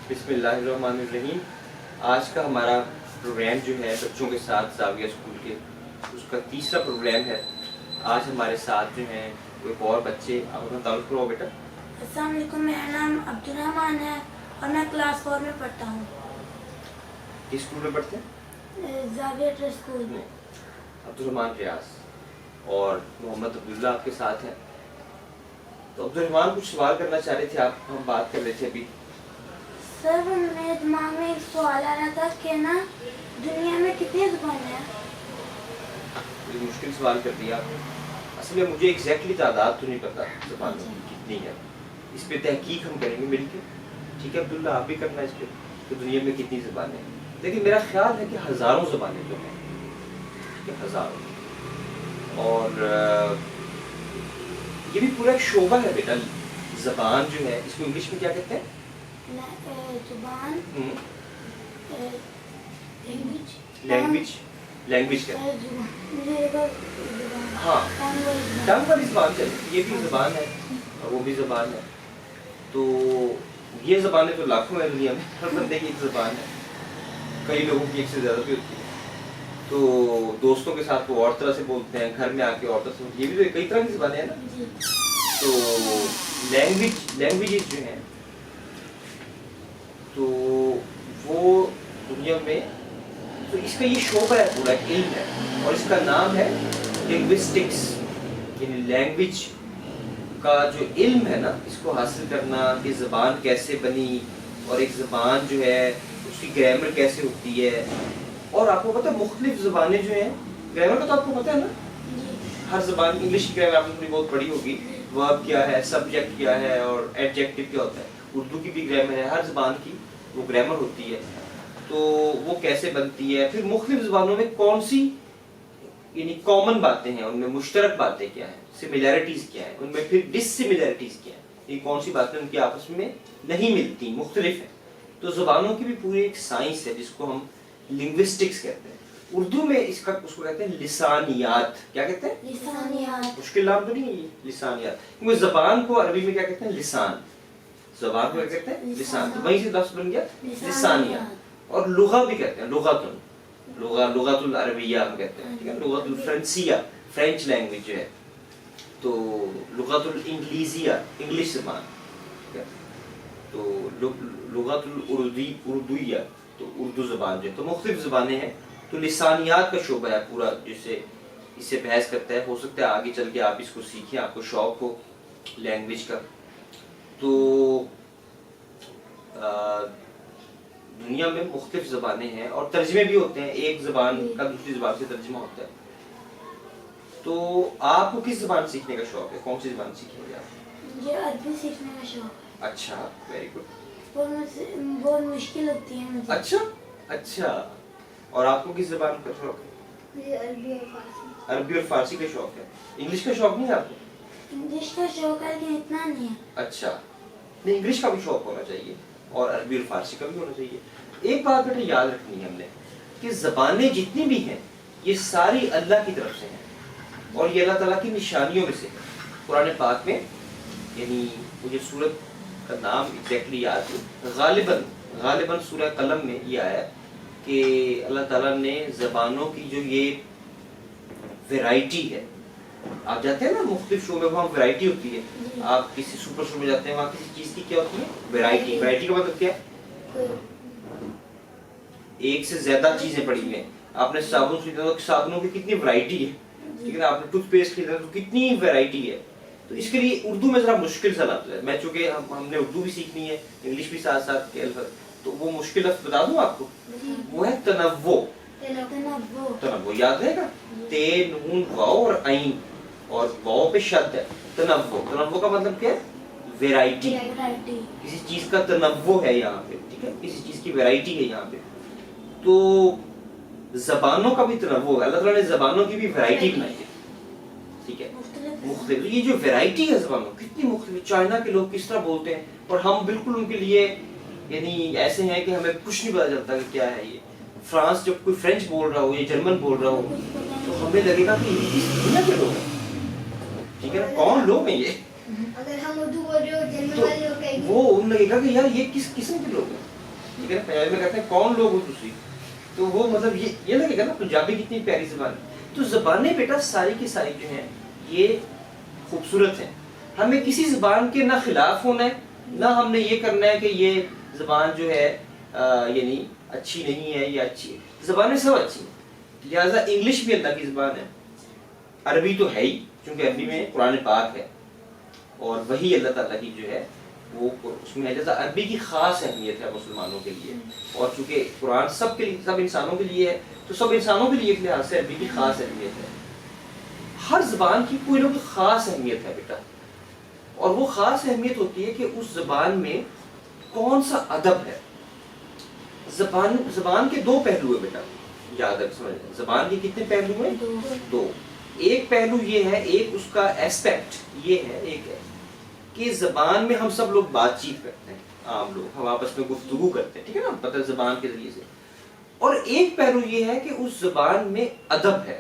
بسم اللہ الرحمن الرحیم. آج کا ہمارا پروگرام جو ہے بچوں کے ساتھ زاویہ اسکول کے اس کا تیسرا پروگرام ہے. آج ہمارے ساتھ جو ہیں ایک اور بچے. آپ اپنا تعارف کرواؤ بیٹا. السلام علیکم، میرا نام عبدالرحمن ہے اور میں کلاس 4 میں پڑھتا ہوں. کس اسکول میں پڑھتے ہیں؟ زاویہ ٹرسٹ اسکول میں. عبدالرحمن ریاض اور محمد عبداللہ آپ کے ساتھ ہیں. تو عبدالرحمن کچھ سوال کرنا چاہ رہے تھے آپ. ہم بات کر رہے تھے ابھی. سر میرے دماغ میں ایک سوال آ رہا تھا کہ نا دنیا میں کتنی زبانیں ہیں؟ یہ مشکل سوال کر دیا آپ نے. اصل میں مجھے ایگزیکٹلی تعداد تو نہیں پتا زبانوں کی کتنی ہے. اس پہ تحقیق ہم کریں گے مل کے. ٹھیک ہے عبداللہ، آپ بھی کرنا اس پہ کہ دنیا میں کتنی زبانیں ہیں. لیکن میرا خیال ہے کہ ہزاروں زبانیں جو ہیں، کہ ہزاروں. اور یہ بھی پورا ایک شعبہ ہے بیٹا. زبان جو ہے اس کو انگلش میں کیا کہتے ہیں؟ زبان، لینگویج. لینگویج کہتے ہیں. ہاں، ٹنگ والی زبان چلے، یہ بھی زبان ہے اور وہ بھی زبان ہے. تو یہ زبانیں تو لاکھوں ہیں دنیا میں. ہر بندے کی ایک زبان ہے. کئی لوگوں کی ایک سے زیادہ بھی ہوتی ہے. تو دوستوں کے ساتھ وہ اور طرح سے بولتے ہیں، گھر میں آ کے اور طرح سے. یہ بھی تو کئی طرح کی زبانیں ہیں نا. تو لینگویجز جو ہیں تو وہ دنیا میں، تو اس کا یہ شعبہ ہے، پورا علم ہے اور اس کا نام ہے لنگوسٹکس. یعنی لینگویج کا جو علم ہے نا، اس کو حاصل کرنا کہ زبان کیسے بنی اور ایک زبان جو ہے اس کی گرامر کیسے ہوتی ہے. اور آپ کو پتہ ہے مختلف زبانیں جو ہیں، گرامر کا تو آپ کو پتہ ہے نا. ہر زبان کی انگلش کی گرامر آپ نے تھوڑی بہت پڑھی ہوگی. ورب کیا ہے، سبجیکٹ کیا ہے اور ایڈجیکٹو کیا ہوتا ہے. اردو کی بھی گرامر ہے، ہر زبان کی وہ گرامر ہوتی ہے. تو وہ کیسے بنتی ہے، پھر مختلف زبانوں میں کون سی یعنی کامن باتیں ہیں، ان میں مشترک باتیں کیا ہیں، سملیرٹیز کیا ہیں، ان میں پھر ڈس سملیرٹیز کیا ہیں. یہ کون سی باتیں ان کی آپس میں نہیں ملتی، مختلف ہیں. تو زبانوں کی بھی پوری ایک سائنس ہے جس کو ہم لنگوسٹکس کہتے ہیں. اردو میں اس کو کہتے ہیں لسانیات. کیا کہتے ہیں؟ لسانیات. مشکل نام تو نہیں ہے یہ لسانیات. کیونکہ زبان کو عربی میں کیا کہتے ہیں؟ لسان. زبان کو کیا کہتے ہیں؟ لسان. تو وہیں سے لفظ بن گیا لسانیات. اور لغہ بھی کہتے ہیں لغتن. لغت العربیہ ہم کہتے ہیں. ٹھیک ہے، لغت الفرنسیہ فرینچ لینگویج جو ہے. تو لغت الانگلیزیہ انگلش زبان. تو لغت اردویہ تو اردو زبان جو ہے. تو مختلف زبانیں ہیں. تو لسانیات کا شعبہ ہے پورا جسے اس سے بحث کرتا ہے. ہو سکتا ہے آگے چل کے آپ اس کو سیکھیں، آپ کو شوق ہو لینگویج کا. تو دنیا میں مختلف زبانیں ہیں اور ترجمے بھی ہوتے ہیں. ایک زبان کا دوسری زبان سے ترجمہ ہوتا ہے. تو آپ کو کس زبان سیکھنے کا شوق ہے؟ کون سی زبان سیکھیں گے آپ؟ مجھے عربی سیکھنے کا شوق ہے. اچھا، ویری گڈ. بہت مشکل لگتی ہے مجھے. اچھا اچھا. اور آپ کو کس زبان کا شوق ہے؟ مجھے عربی اور فارسی. عربی اور فارسی کا شوق ہے. انگلش کا شوق نہیں ہے آپ کو؟ انگلش کا شوق ہے لیکن اتنا نہیں ہے. اچھا. نہیں، انگلش کا بھی شوق ہونا چاہیے اور عربی اور فارسی کا بھی ہونا چاہیے. ایک بات بیٹا یاد رکھنی ہے ہم نے کہ زبانیں جتنی بھی ہیں یہ ساری اللہ کی طرف سے ہیں اور یہ اللہ تعالیٰ کی نشانیوں میں سے. قرآن پاک میں یعنی مجھے سورت کا نام ایگزیکٹلی یاد ہے، غالباً سورہ قلم میں یہ آیا کہ اللہ تعالیٰ نے زبانوں کی جو یہ ویرائٹی ہے. آپ جاتے ہیں نا مختلف شو میں، وہاں ویرائٹی ہوتی ہے. آپ کسی سپر شو میں جاتے ہیں، وہاں کسی چیز کی کیا ہوتی ہے؟ ویرائٹی. ویرائٹی کا مطلب کیا ہے؟ ایک سے زیادہ چیزیں پڑی ہوئی ہیں. آپ نے صابن خریدا تو صابنوں کی کتنی ویرائٹی ہے. ٹھیک ہے، آپ نے ٹوتھ پیسٹ خریدا تو کتنی ویرائٹی ہے. تو اس کے لیے اردو میں ذرا مشکل سا لفظ ہے. میں چونکہ ہم نے اردو بھی سیکھنی ہے، انگلش بھی ساتھ ساتھ کے الفاظ، تو وہ مشکل لفظ بتا دوں آپ کو. وہ ہے تنوع. تنوع یاد رہے گا. تے نون واو اور عین اور واو پہ شد ہے. تنوع. تنوع کا مطلب کیا ہے؟ ویرائٹی. کسی چیز کا تنوع ہے یہاں پہ. ٹھیک ہے، کسی چیز کی ویرائٹی ہے یہاں پہ. تو زبانوں کا بھی تنوع ہے. اللہ تعالیٰ نے زبانوں کی بھی ویرائٹی بنائی ہے. ٹھیک ہے، مختلف. یہ جو ویرائٹی ہے زبانوں کتنی مختلف. چائنا کے لوگ کس طرح بولتے ہیں اور ہم بالکل ان کے لیے یعنی ایسے ہیں کہ ہمیں کچھ نہیں پتا چلتا کہ کیا ہے. یہ فرانس جب کوئی فرینچ بول رہا ہو یا جرمن بول رہا ہو تو ہمیں لگے گا کہ یہ کس دنیا کے لوگ ہیں. ٹھیک ہے نا، کون لوگ ہیں یہ. اگر ہم اردو بول رہے ہو جرمن والے لوگ کہیں گے وہ ان لگے گا کہ یار یہ کس قسم کے لوگ ہیں. ٹھیک ہے نا. پنجابی میں کہتے ہیں کون لوگ ہو تسی, تو وہ مطلب یہ لگے گا نا پنجابی کتنی پیاری زبان ہے. تو زبانیں بیٹا ساری کی ساری جو ہیں یہ خوبصورت ہیں. ہمیں کسی زبان کے نہ خلاف ہونا ہے, نہ ہم نے یہ کرنا ہے کہ یہ زبان جو ہے یعنی اچھی نہیں ہے یا اچھی ہے. زبانیں سب اچھی ہیں. لہٰذا انگلش بھی اللہ کی زبان ہے, عربی تو ہے ہی کیونکہ عربی میں قرآن پاک ہے اور وہی اللہ تعالیٰ کی جو ہے وہ اس میں ہے. جیسا عربی کی خاص اہمیت ہے مسلمانوں کے لیے, اور چونکہ قرآن سب کے لیے, سب انسانوں کے لیے ہے, تو سب انسانوں کے لیے ایک لحاظ سے عربی کی خاص اہمیت ہے. ہر زبان کی کوئی نہ کوئی خاص اہمیت ہے بیٹا, اور وہ خاص اہمیت ہوتی ہے کہ اس زبان میں کون سا ادب ہے. زبان کے دو پہلو ہیں بیٹا, یاد رکھ سمجھ. زبان کے کتنے پہلو ہیں؟ دو. ایک پہلو یہ ہے, ایک اس کا ایسپیکٹ یہ ہے, ایک ہے کہ زبان میں ہم سب لوگ بات چیت کرتے ہیں, عام لوگ ہم آپس میں گفتگو کرتے ہیں, ٹھیک ہے نا, پتہ زبان کے ذریعے سے. اور ایک پہلو یہ ہے کہ اس زبان میں ادب ہے,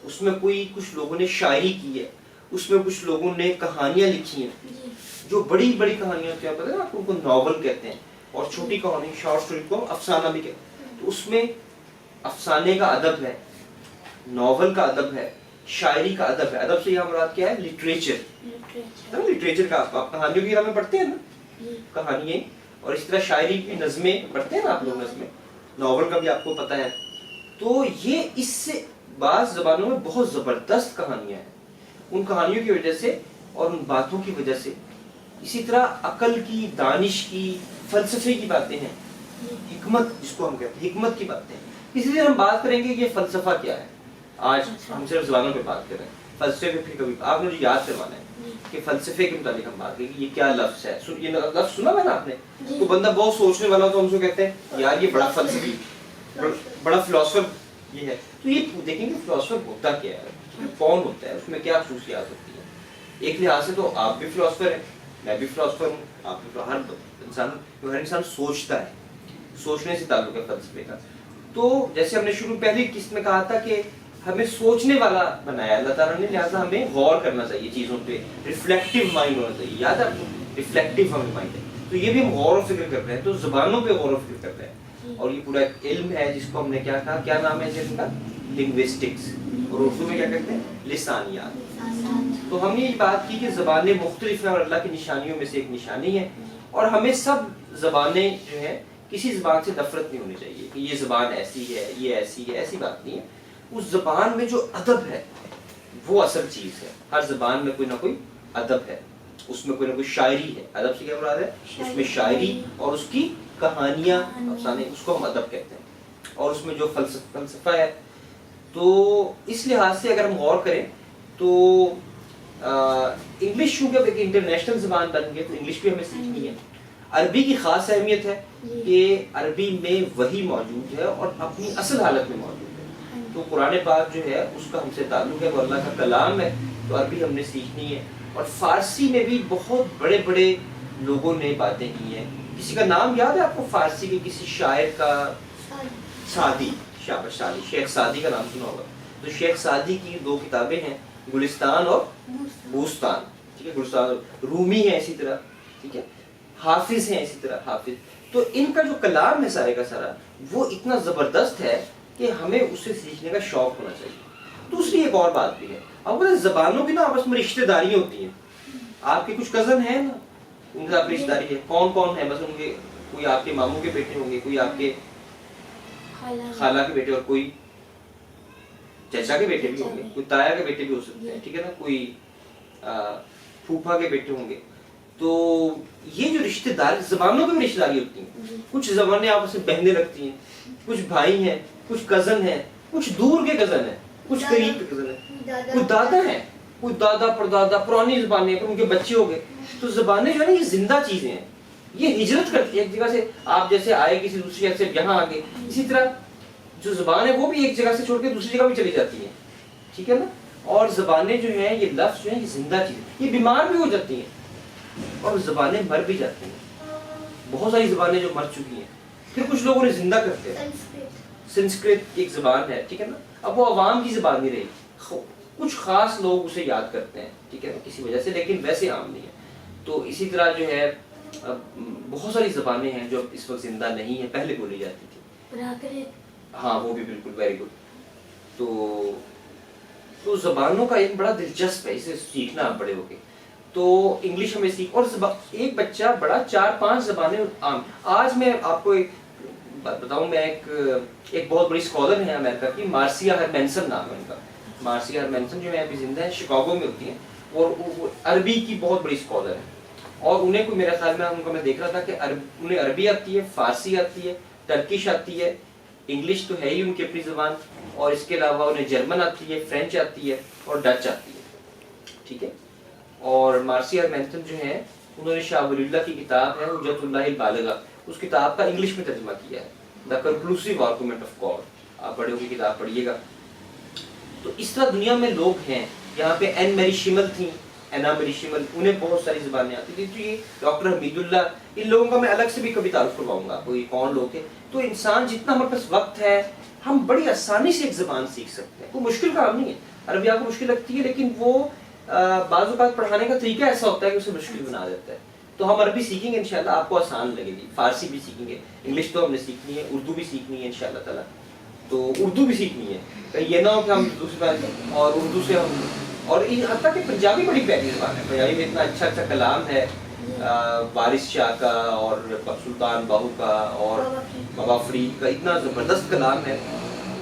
اس میں کچھ لوگوں نے شاعری کی ہے, اس میں کچھ لوگوں نے کہانیاں لکھی ہیں, جو بڑی بڑی کہانیاں ہوتی ہیں, پتہ ہے آپ کو ناول کہتے ہیں, اور چھوٹی کہانی شارٹ اسٹوری کو افسانہ بھی کہتے ہیں. تو اس میں افسانے کا ادب ہے, ناول کا ادب ہے, شاعری کا ادب ہے. ادب سے یہاں مراد کیا ہے؟ لٹریچر. لٹریچر کا آپ کہانیوں کی میں پڑھتے ہیں نا, کہانیاں, اور اس طرح شاعری کی نظمیں پڑھتے ہیں نا آپ لوگ, نظمیں, ناول کا بھی آپ کو پتہ ہے. تو یہ اس سے بعض زبانوں میں بہت زبردست کہانیاں ہیں, ان کہانیوں کی وجہ سے اور ان باتوں کی وجہ سے. اسی طرح عقل کی, دانش کی, فلسفے کی باتیں ہیں, حکمت جس کو ہم کہتے ہیں, حکمت کی باتیں. اسی لیے ہم بات کریں گے کہ یہ فلسفہ کیا ہے. آج ہم صرف زبانوں پہ بات کریں, فلسفے پہ پھر کبھی آپ نے مجھے یاد کروانا ہے کہ فلسفے کے متعلق ہم بات کریں کہ یہ کیا لفظ ہے. یہ لفظ سنا ہے نا آپ نے, تو بندہ بہت سوچنے والا تو ہم سے کہتے ہیں یار یہ بڑا فلسفی, بڑا فلاسفر یہ ہے. تو یہ دیکھیں گے فلاسفر ہوتا کیا ہے, کون ہوتا ہے, اس میں کیا خصوصیات ہوتی ہیں. ایک لحاظ سے تو آپ بھی فلاسفر ہیں, میں بھی فلاسفر ہوں, آپ بھی, ہر انسان سوچتا ہے, سوچنے سے تعلق ہے فلسفے کا. تو جیسے ہم نے شروع پہلی قسط میں کہا تھا کہ ہمیں سوچنے والا بنایا اللہ تعالیٰ نے, لہٰذا ہمیں غور کرنا چاہیے چیزوں پہ, ریفلیکٹیو مائنڈ ہونا چاہیے. یاد ہے آپ کو, ریفلیکٹیو ہمیں مائنڈ ہے. تو یہ بھی ہم غور و فکر کر رہے ہیں, تو زبانوں پہ غور و فکر کر رہے ہیں, اور یہ پورا ایک علم ہے جس کو ہم نے کیا کہا, کیا نام ہے اس علم کا؟ لنگوسٹکس, اور اردو میں کیا کہتے ہیں؟ لسانیات. تو ہم نے یہ بات کی کہ زبانیں مختلف ہیں اور اللہ کی نشانیوں میں سے ایک نشانی ہے, اور ہمیں سب زبانیں جو ہیں کسی زبان سے نفرت نہیں ہونی چاہیے کہ یہ زبان ایسی ہے, یہ ایسی ہے, ایسی بات نہیں ہے. اس زبان میں جو ادب ہے وہ اصل چیز ہے. ہر زبان میں کوئی نہ کوئی ادب ہے, اس میں کوئی نہ کوئی شاعری ہے. ادب سے کیا مراد ہے؟ اس میں شاعری اور اس کی کہانیاں, افسانے, اس کو ہم ادب کہتے ہیں. اور اس میں جو فلسفہ ہے. تو اس لحاظ سے اگر ہم غور کریں تو انگلش چونکہ ایک انٹرنیشنل زبان بن گئی, تو انگلش بھی ہمیں سیکھنی ہے. عربی کی خاص اہمیت ہے کہ عربی میں وحی موجود ہے اور اپنی اصل حالت میں موجود ہے. تو قرآن پاک جو ہے اس کا ہم سے تعلق ہے, وہ اللہ کا کلام ہے, تو عربی ہم نے سیکھنی ہے. اور فارسی میں بھی بہت بڑے بڑے لوگوں نے باتیں کی ہیں. کسی کا نام یاد ہے آپ کو فارسی کے کسی شاعر کا؟ سعدی, شاباش سعدی, شیخ سعدی کا نام سنا ہوگا. تو شیخ سعدی کی 2 کتابیں ہیں, گلستان اور بوستان, ٹھیک ہے, گلستان, رومی ہے اسی طرح, ٹھیک ہے, حافظ ہیں اسی طرح, حافظ. تو ان کا جو کلام ہے سارے کا سارا وہ اتنا زبردست ہے کہ ہمیں اسے سیکھنے کا شوق ہونا چاہیے. دوسری ایک اور بات بھی ہے, اب زبانوں کی نا آپس میں رشتہ داریاں ہوتی ہیں. آپ کے کچھ کزن ہیں نا, ان کے آپ رشتہ داری ہے. کون کون ہے؟ بس ان کے کوئی آپ کے ماموں کے بیٹے ہوں گے, کوئی آپ کے خالہ کے بیٹے, اور کوئی چچا کے بیٹے بھی ہوں گے, کوئی تایا کے بیٹے بھی ہو سکتے ہیں, ٹھیک ہے نا, کوئی پھوپھا کے بیٹے ہوں گے. تو یہ جو رشتہ داری, زبانوں کی بھی رشتہ داری ہوتی ہیں. کچھ زبانیں آپس میں بہنیں رکھتی ہیں, کچھ بھائی ہیں, کچھ کزن ہیں, کچھ دور کے کزن ہیں, کچھ قریب کے کزن ہیں, کچھ دادا ہیں, کچھ دادا پردادا, پرانی زبانیں ہیں, ان کے بچے ہو گئے. تو زبانیں جو ہے نا یہ زندہ چیزیں ہیں, یہ ہجرت کرتی ہے ایک جگہ سے. آپ جیسے آئے کسی دوسری جگہ سے یہاں آ گئے, اسی طرح جو زبان ہے وہ بھی ایک جگہ سے چھوڑ کے دوسری جگہ بھی چلی جاتی ہیں, ٹھیک ہے نا. اور زبانیں جو ہیں, یہ لفظ جو ہیں, یہ زندہ چیزیں, یہ بیمار بھی ہو جاتی ہیں اور زبانیں مر بھی جاتی ہیں. بہت ساری زبانیں جو مر چکی ہیں, پھر کچھ لوگوں نے زندہ کرتے ہیں. سنسکرت ایک زبان ہے, ٹھیک ہے نا, اب وہ عوام کی زبان نہیں رہی, کچھ خاص لوگ اسے یاد کرتے ہیں, ٹھیک ہے نا, کسی وجہ سے, لیکن ویسے عام نہیں ہے. تو اسی طرح جو ہے بہت ساری زبانیں ہیں جو اس وقت زندہ نہیں ہیں, پہلے بولی جاتی تھی. پراکرت. ہاں وہ بھی بالکل ویری گڈ. تو زبانوں کا ایک بڑا دلچسپ ہے, اسے سیکھنا آپ بڑے ہو کے. تو انگلش ہمیں سیکھ, اور ایک بچہ بڑا 4-5 زبانیں عام. آج میں آپ کو ایک بتاؤں, میں ایک بہت بڑی اسکالر ہیں امریکہ کی, مارسیا ہرمینسن نام ہے ان کا. مارسیا ہرمینسن جو ہے ابھی زندہ ہیں, شکاگو میں ہوتی ہیں, اور وہ عربی کی بہت بڑی اسکالر ہیں. اور انہیں کوئی میرا خیال میں ان کو میں دیکھ رہا تھا کہ انہیں عربی آتی ہے, فارسی آتی ہے, ٹرکش آتی ہے, انگلش تو ہے ہی ان کی اپنی زبان, اور اس کے علاوہ انہیں جرمن آتی ہے, فرینچ آتی ہے, اور ڈچ آتی ہے. ٹھیک ہے. اور مارسیا ہرمینسن جو ہیں, انہوں نے شاہ ولی اللہ کی کتاب ہے حجت اللہ البالغہ, اس کتاب کا انگلش میں ترجمہ کیا ہے, دا کنکلوسیو آرگومنٹ آف گاڈ. آپ بڑے ہو کی کتاب پڑھیے گا. تو اس طرح دنیا میں لوگ ہیں. یہاں پہ این میری شمل تھیں, اینا میری شمل, انہیں بہت ساری زبانیں آتی تھی. تو یہ ڈاکٹر حمید اللہ, ان لوگوں کا میں الگ سے بھی کبھی تعارف کرواؤں گا, کوئی کون لوگ ہیں. تو انسان جتنا ہمارے پاس وقت ہے, ہم بڑی آسانی سے ایک زبان سیکھ سکتے ہیں. کوئی مشکل کام نہیں ہے. عربی آپ کو مشکل لگتی ہے, لیکن وہ بعض اوقات پڑھانے کا طریقہ ایسا ہوتا ہے کہ اسے مشکل بنا دیتا ہے. تو ہم عربی سیکھیں گے انشاءاللہ, آپ کو آسان لگے گی. فارسی بھی سیکھیں گے, انگلش تو ہم نے سیکھنی ہے, اردو بھی سیکھنی ہے انشاءاللہ تعالیٰ. تو اردو بھی سیکھنی ہے, کہیں یہ نہ ہو کہ ہم دوسری اور اردو سے ہم, اور حتیٰ کہ پنجابی بڑی پیاری زبان ہے. پنجابی میں اتنا اچھا اچھا کلام ہے, وارث شاہ کا اور سلطان باہو کا اور بابا فرید کا, اتنا زبردست کلام ہے.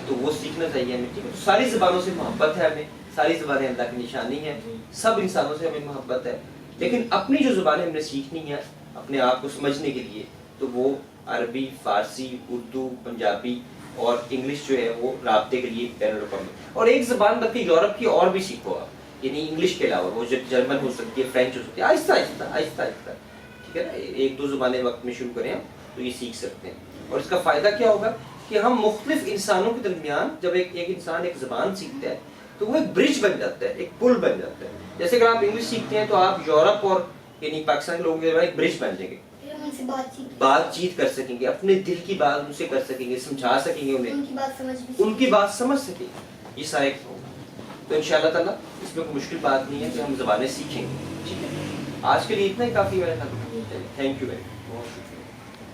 تو وہ سیکھنا چاہیے ہمیں. ٹھیک ہے. تو ساری زبانوں سے محبت ہے ہمیں, ساری زبانیں اللہ کی نشانی ہیں. سب انسانوں سے ہمیں محبت ہے, لیکن اپنی جو زبانیں ہم نے سیکھنی ہیں اپنے آپ کو سمجھنے کے لیے, تو وہ عربی, فارسی, اردو, پنجابی اور انگلش جو ہے وہ رابطے کے لیے بین الاقوامی. اور ایک زبان بلکہ یورپ کی اور بھی سیکھو آپ, یعنی انگلش کے علاوہ وہ جرمن ہو سکتی ہے, فرینچ ہو سکتی ہے, آہستہ آہستہ آہستہ آہستہ. ٹھیک ہے نا. 1-2 زبانیں وقت میں شروع کریں ہم, تو یہ سیکھ سکتے ہیں. اور اس کا فائدہ کیا ہوگا کہ ہم مختلف انسانوں کے درمیان, جب ایک انسان ایک زبان سیکھتا ہے تو وہ ایک برج بن جاتا ہے, ایک پل بن جاتا ہے. جیسے اگر آپ انگلش سیکھتے ہیں تو آپ یورپ اور یعنی پاکستان کے لوگوں کے درمیان ایک برج بن جائیں گے, بات چیت کر سکیں گے, اپنے دل کی بات ان سے کر سکیں گے, سمجھا سکیں گے انہیں, ان کی بات سمجھ سکیں گے. یہ سارے ہوگا. تو انشاءاللہ تعالیٰ اس میں کوئی مشکل بات نہیں ہے کہ ہم زبانیں سیکھیں گے. ٹھیک ہے. آج کے لیے اتنا ہی کافی ہے. Thank you very much. بہت شکریہ.